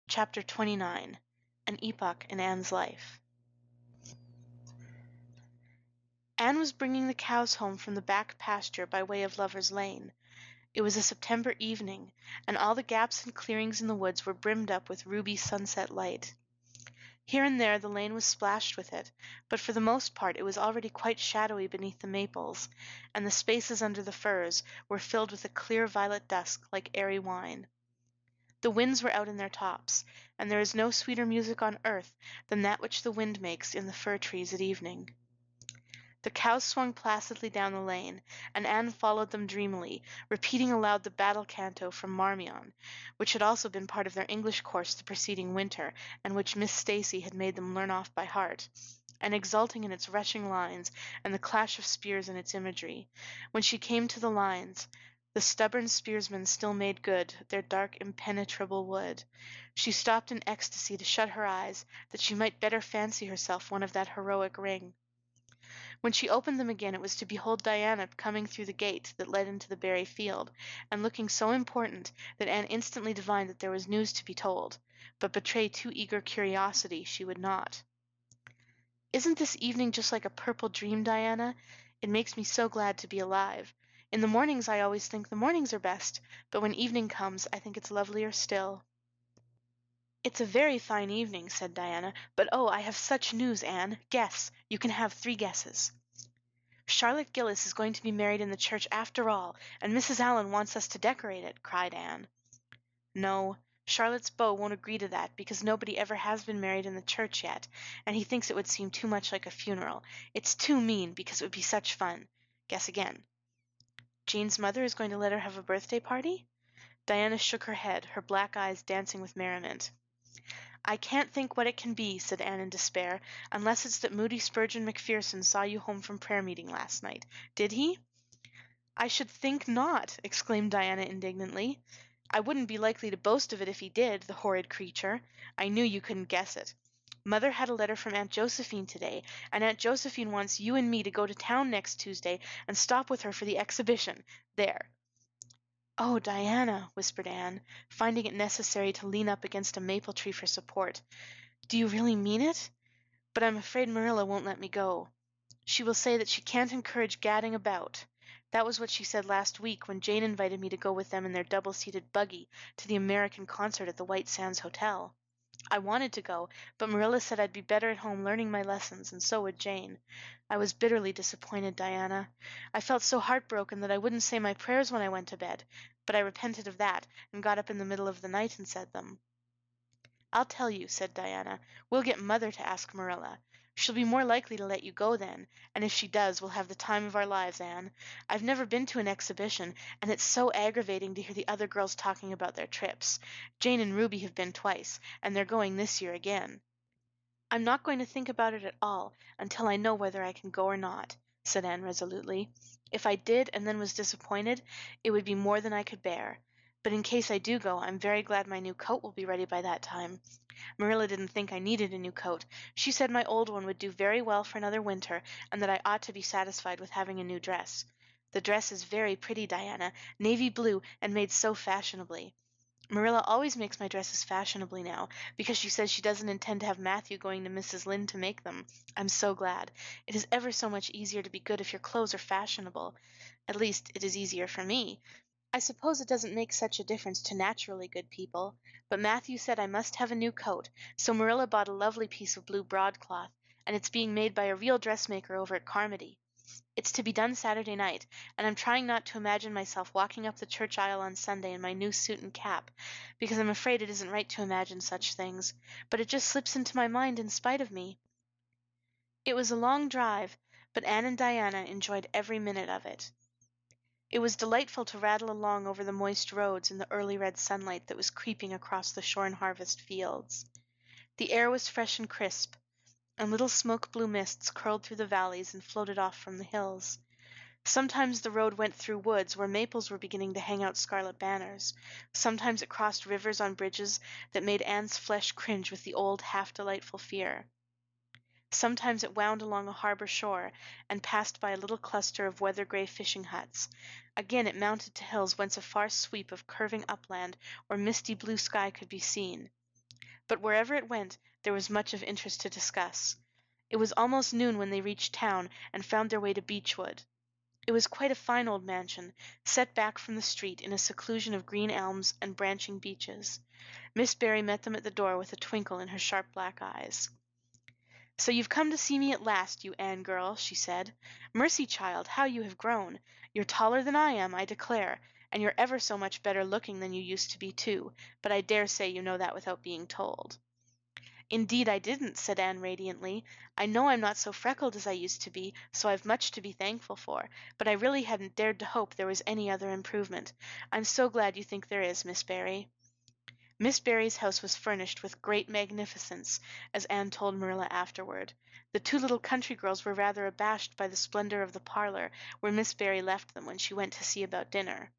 Chapter 29. An Epoch in Anne's Life. Anne was bringing the cows home from the back pasture by way of Lover's Lane. It was a September evening, and all the gaps and clearings in the woods were brimmed up with ruby sunset light. Here and there the lane was splashed with it, but for the most part it was already quite shadowy beneath the maples, and the spaces under the firs were filled with a clear violet dusk like airy wine. The winds were out in their tops, and there is no sweeter music on earth than that which the wind makes in the fir trees at evening. The cows swung placidly down the lane, and Anne followed them dreamily, repeating aloud the battle canto from Marmion, which had also been part of their English course the preceding winter, and which Miss Stacy had made them learn off by heart, and exulting in its rushing lines and the clash of spears in its imagery. When she came to the lines, "The stubborn spearsmen still made good their dark impenetrable wood," she stopped in ecstasy to shut her eyes, that she might better fancy herself one of that heroic ring. When she opened them again it was to behold Diana coming through the gate that led into the berry field, and looking so important that Anne instantly divined that there was news to be told, but betray too eager curiosity she would not. "Isn't this evening just like a purple dream, Diana? It makes me so glad to be alive. In the mornings I always think the mornings are best, but when evening comes I think it's lovelier still." "It's a very fine evening," said Diana, "but oh, I have such news, Anne. Guess. You can have 3 guesses." "Charlotte Gillis is going to be married in the church after all, and Mrs. Allan wants us to decorate it," cried Anne. "No, Charlotte's beau won't agree to that, because nobody ever has been married in the church yet, and he thinks it would seem too much like a funeral. It's too mean, because it would be such fun. Guess again." "Jane's mother is going to let her have a birthday party?" Diana shook her head, her black eyes dancing with merriment. "I can't think what it can be," said Anne in despair, "unless it's that Moody Spurgeon Macpherson saw you home from prayer meeting last night. Did he?" "I should think not!" exclaimed Diana indignantly. "I wouldn't be likely to boast of it if he did, the horrid creature. I knew you couldn't guess it. Mother had a letter from Aunt Josephine today, and Aunt Josephine wants you and me to go to town next Tuesday and stop with her for the exhibition. There." "Oh, Diana," whispered Anne, finding it necessary to lean up against a maple tree for support. "Do you really mean it? But I'm afraid Marilla won't let me go. She will say that she can't encourage gadding about. That was what she said last week when Jane invited me to go with them in their double-seated buggy to the American concert at the White Sands Hotel. I wanted to go, but Marilla said I'd be better at home learning my lessons, and so would Jane. I was bitterly disappointed, Diana. I felt so heartbroken that I wouldn't say my prayers when I went to bed, but I repented of that and got up in the middle of the night and said them." "I'll tell you," said Diana. "We'll get Mother to ask Marilla. She'll be more likely to let you go then, and if she does we'll have the time of our lives, Anne. I've never been to an exhibition, and it's so aggravating to hear the other girls talking about their trips. Jane and Ruby have been twice, and they're going this year again." "I'm not going to think about it at all until I know whether I can go or not," said Anne resolutely. "If I did and then was disappointed, it would be more than I could bear. But in case I do go, I'm very glad my new coat will be ready by that time. Marilla didn't think I needed a new coat. She said my old one would do very well for another winter, and that I ought to be satisfied with having a new dress. The dress is very pretty, Diana, navy blue and made so fashionably. Marilla always makes my dresses fashionably now, because she says she doesn't intend to have Matthew going to Mrs. Lynde to make them. I'm so glad. It is ever so much easier to be good if your clothes are fashionable. At least, it is easier for me. I suppose it doesn't make such a difference to naturally good people, but Matthew said I must have a new coat, so Marilla bought a lovely piece of blue broadcloth, and it's being made by a real dressmaker over at Carmody. It's to be done Saturday night, and I'm trying not to imagine myself walking up the church aisle on Sunday in my new suit and cap, because I'm afraid it isn't right to imagine such things, but it just slips into my mind in spite of me." It was a long drive, but Anne and Diana enjoyed every minute of it. It was delightful to rattle along over the moist roads in the early red sunlight that was creeping across the shorn harvest fields. The air was fresh and crisp, and little smoke-blue mists curled through the valleys and floated off from the hills. Sometimes the road went through woods where maples were beginning to hang out scarlet banners. Sometimes it crossed rivers on bridges that made Anne's flesh cringe with the old, half-delightful fear. Sometimes it wound along a harbor shore and passed by a little cluster of weather-gray fishing huts. Again it mounted to hills whence a far sweep of curving upland or misty blue sky could be seen. But wherever it went, there was much of interest to discuss. It was almost noon when they reached town and found their way to Beechwood. It was quite a fine old mansion, set back from the street in a seclusion of green elms and branching beeches. Miss Barry met them at the door with a twinkle in her sharp black eyes. "So you've come to see me at last, you Anne girl," she said. "Mercy, child, how you have grown! You're taller than I am, I declare, and you're ever so much better looking than you used to be, too, but I dare say you know that without being told." "Indeed I didn't," said Anne radiantly. "I know I'm not so freckled as I used to be, so I've much to be thankful for, but I really hadn't dared to hope there was any other improvement. I'm so glad you think there is, Miss Barry." Miss Barry's house was furnished with great magnificence, as Anne told Marilla afterward. The two little country girls were rather abashed by the splendor of the parlor where Miss Barry left them when she went to see about dinner.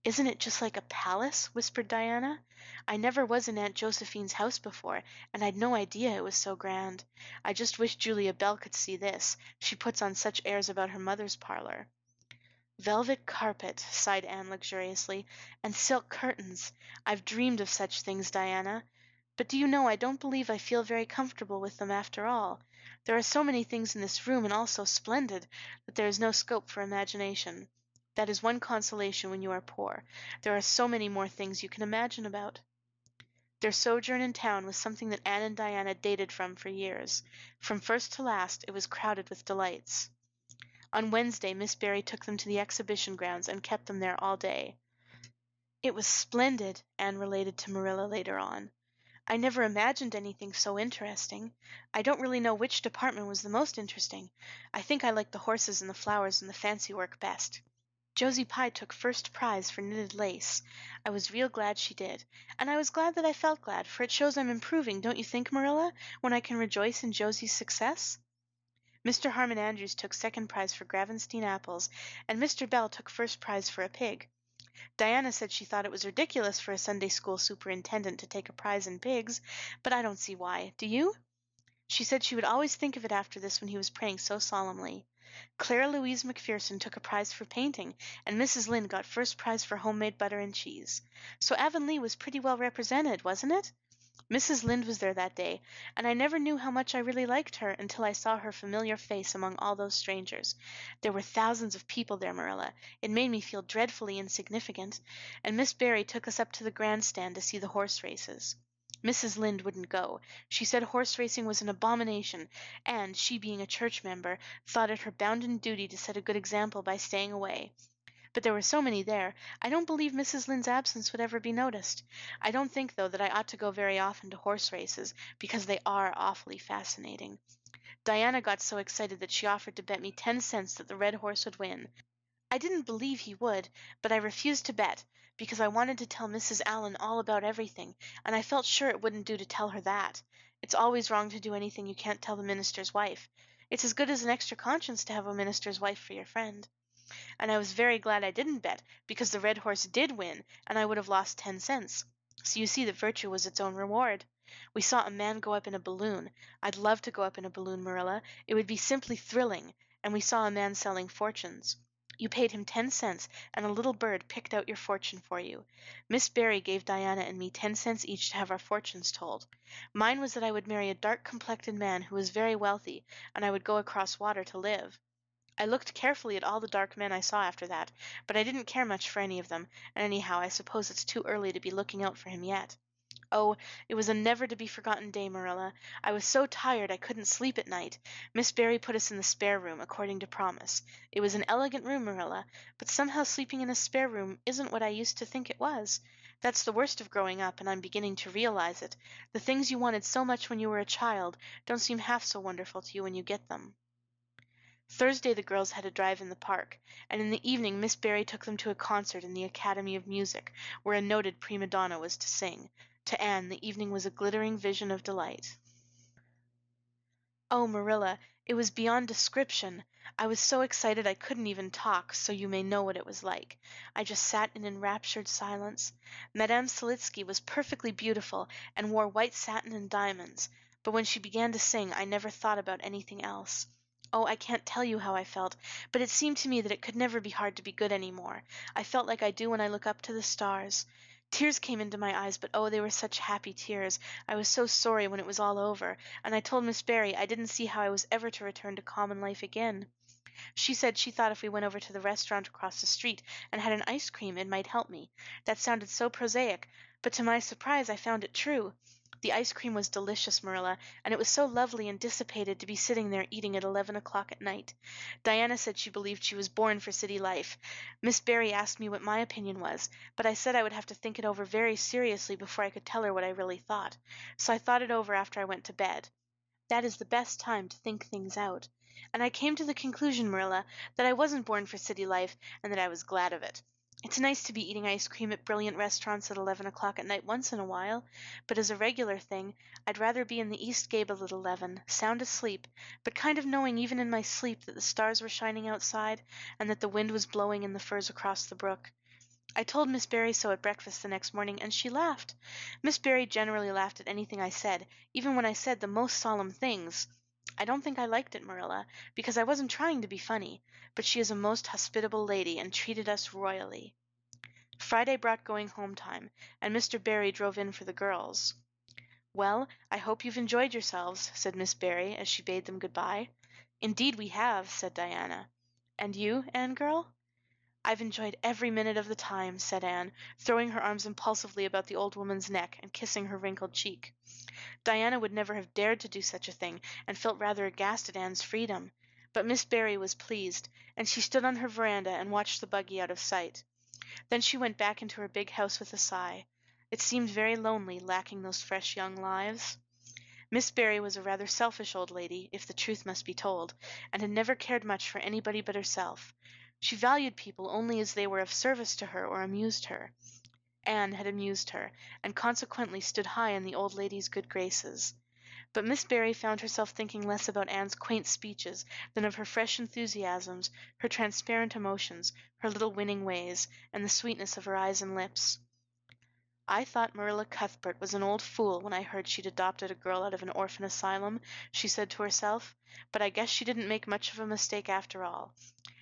"Isn't it just like a palace?" whispered Diana. "I never was in Aunt Josephine's house before, and I'd no idea it was so grand. I just wish Julia Bell could see this. She puts on such airs about her mother's parlor." "Velvet carpet," sighed Anne luxuriously, "and silk curtains. I've dreamed of such things, Diana. But do you know I don't believe I feel very comfortable with them after all. There are so many things in this room and all so splendid that there is no scope for imagination. That is one consolation when you are poor. There are so many more things you can imagine about." Their sojourn in town was something that Anne and Diana dated from for years. From first to last it was crowded with delights. On Wednesday Miss Barry took them to the exhibition grounds and kept them there all day. "It was splendid," Anne related to Marilla later on. "I never imagined anything so interesting. I don't really know which department was the most interesting. I think I liked the horses and the flowers and the fancy work best. Josie Pye took first prize for knitted lace. I was real glad she did. And I was glad that I felt glad, for it shows I'm improving, don't you think, Marilla, when I can rejoice in Josie's success? Mr. Harmon Andrews took second prize for Gravenstein apples, and Mr. Bell took first prize for a pig. Diana said she thought it was ridiculous for a Sunday school superintendent to take a prize in pigs, but I don't see why. Do you? She said she would always think of it after this when he was praying so solemnly. Clara Louise Macpherson took a prize for painting, and Mrs. Lynde got first prize for homemade butter and cheese. So Avonlea was pretty well represented, wasn't it? Mrs. Lynde was there that day, and I never knew how much I really liked her until I saw her familiar face among all those strangers. There were thousands of people there, Marilla. It made me feel dreadfully insignificant, and Miss Barry took us up to the grandstand to see the horse races. Mrs. Lynde wouldn't go. She said horse racing was an abomination, and, she being a church member, thought it her bounden duty to set a good example by staying away. But there were so many there, I don't believe Mrs. Lynde's absence would ever be noticed. I don't think, though, that I ought to go very often to horse races, because they are awfully fascinating. Diana got so excited that she offered to bet me 10 cents that the red horse would win. I didn't believe he would, but I refused to bet, because I wanted to tell Mrs. Allan all about everything, and I felt sure it wouldn't do to tell her that. It's always wrong to do anything you can't tell the minister's wife. It's as good as an extra conscience to have a minister's wife for your friend. And I was very glad I didn't bet, because the red horse did win, and I would have lost 10 cents. So you see that virtue was its own reward. We saw a man go up in a balloon. I'd love to go up in a balloon, Marilla. It would be simply thrilling. And we saw a man selling fortunes. You paid him 10 cents, and a little bird picked out your fortune for you. Miss Barry gave Diana and me 10 cents each to have our fortunes told. Mine was that I would marry a dark-complected man who was very wealthy, and I would go across water to live. I looked carefully at all the dark men I saw after that, but I didn't care much for any of them, and anyhow I suppose it's too early to be looking out for him yet. Oh, it was a never-to-be-forgotten day, Marilla. I was so tired I couldn't sleep at night. Miss Barry put us in the spare room, according to promise. It was an elegant room, Marilla, but somehow sleeping in a spare room isn't what I used to think it was. That's the worst of growing up, and I'm beginning to realize it. The things you wanted so much when you were a child don't seem half so wonderful to you when you get them. Thursday the girls had a drive in the park, and in the evening Miss Barry took them to a concert in the Academy of Music, where a noted prima donna was to sing. To Anne, the evening was a glittering vision of delight. Oh, Marilla, it was beyond description. I was so excited I couldn't even talk, so you may know what it was like. I just sat in enraptured silence. Madame Selitsky was perfectly beautiful and wore white satin and diamonds, but when she began to sing I never thought about anything else. Oh, I can't tell you how I felt, but it seemed to me that it could never be hard to be good any more. I felt like I do when I look up to the stars. Tears came into my eyes, but oh, they were such happy tears. I was so sorry when it was all over, and I told Miss Barry I didn't see how I was ever to return to common life again. She said she thought if we went over to the restaurant across the street and had an ice cream it might help me. That sounded so prosaic, but to my surprise I found it true. The ice cream was delicious, Marilla, and it was so lovely and dissipated to be sitting there eating at 11 o'clock at night. Diana said she believed she was born for city life. Miss Barry asked me what my opinion was, but I said I would have to think it over very seriously before I could tell her what I really thought. So I thought it over after I went to bed. That is the best time to think things out. And I came to the conclusion, Marilla, that I wasn't born for city life and that I was glad of it. It's nice to be eating ice cream at brilliant restaurants at 11 o'clock at night once in a while, but as a regular thing, I'd rather be in the East Gable at 11, sound asleep, but kind of knowing even in my sleep that the stars were shining outside and that the wind was blowing in the firs across the brook. I told Miss Barry so at breakfast the next morning, and she laughed. Miss Barry generally laughed at anything I said, even when I said the most solemn things. I don't think I liked it, Marilla, because I wasn't trying to be funny, but she is a most hospitable lady and treated us royally. Friday brought going home time, and Mr. Barry drove in for the girls. "Well, I hope you've enjoyed yourselves," said Miss Barry as she bade them good-bye. "Indeed we have," said Diana. "And you, Anne girl?" "I've enjoyed every minute of the time," said Anne, throwing her arms impulsively about the old woman's neck and kissing her wrinkled cheek. Diana would never have dared to do such a thing and felt rather aghast at Anne's freedom. But Miss Barry was pleased, and she stood on her veranda and watched the buggy out of sight. Then she went back into her big house with a sigh. It seemed very lonely, lacking those fresh young lives. Miss Barry was a rather selfish old lady, if the truth must be told, and had never cared much for anybody but herself. She valued people only as they were of service to her or amused her. Anne had amused her, and consequently stood high in the old lady's good graces. But Miss Barry found herself thinking less about Anne's quaint speeches than of her fresh enthusiasms, her transparent emotions, her little winning ways, and the sweetness of her eyes and lips. "I thought Marilla Cuthbert was an old fool when I heard she'd adopted a girl out of an orphan asylum," she said to herself, "but I guess she didn't make much of a mistake after all.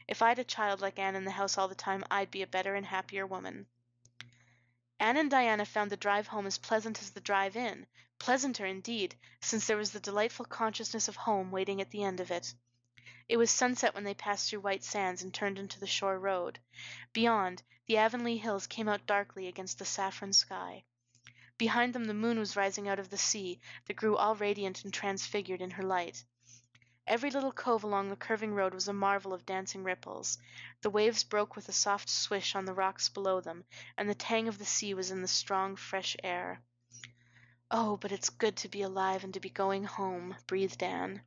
If I'd a child like Anne in the house all the time, I'd be a better and happier woman." Anne and Diana found the drive home as pleasant as the drive in, pleasanter indeed, since there was the delightful consciousness of home waiting at the end of it. It was sunset when they passed through White Sands and turned into the shore road. Beyond, the Avonlea hills came out darkly against the saffron sky. Behind them the moon was rising out of the sea that grew all radiant and transfigured in her light. Every little cove along the curving road was a marvel of dancing ripples. The waves broke with a soft swish on the rocks below them, and the tang of the sea was in the strong, fresh air. "Oh, but it's good to be alive and to be going home," breathed Anne.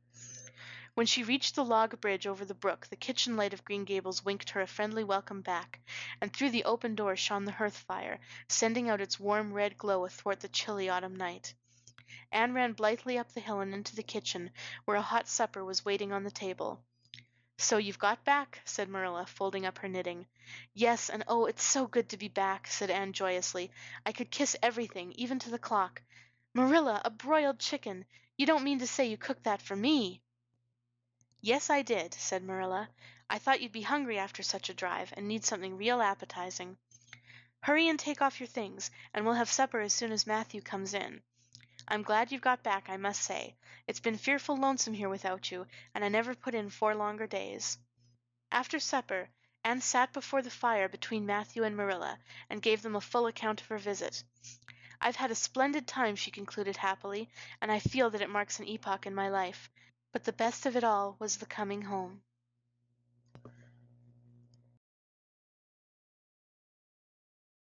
When she reached the log bridge over the brook, the kitchen light of Green Gables winked her a friendly welcome back, and through the open door shone the hearth fire, sending out its warm red glow athwart the chilly autumn night. Anne ran blithely up the hill and into the kitchen, where a hot supper was waiting on the table. "So you've got back," said Marilla, folding up her knitting. "Yes, and oh, it's so good to be back," said Anne joyously. "I could kiss everything, even to the clock. Marilla, a broiled chicken! You don't mean to say you cooked that for me?" "Yes, I did," said Marilla. "I thought you'd be hungry after such a drive and need something real appetizing. Hurry and take off your things, and we'll have supper as soon as Matthew comes in. I'm glad you've got back, I must say. It's been fearful lonesome here without you, and I never put in 4 longer days." After supper, Anne sat before the fire between Matthew and Marilla and gave them a full account of her visit. "I've had a splendid time," she concluded happily, "and I feel that it marks an epoch in my life. But the best of it all was the coming home."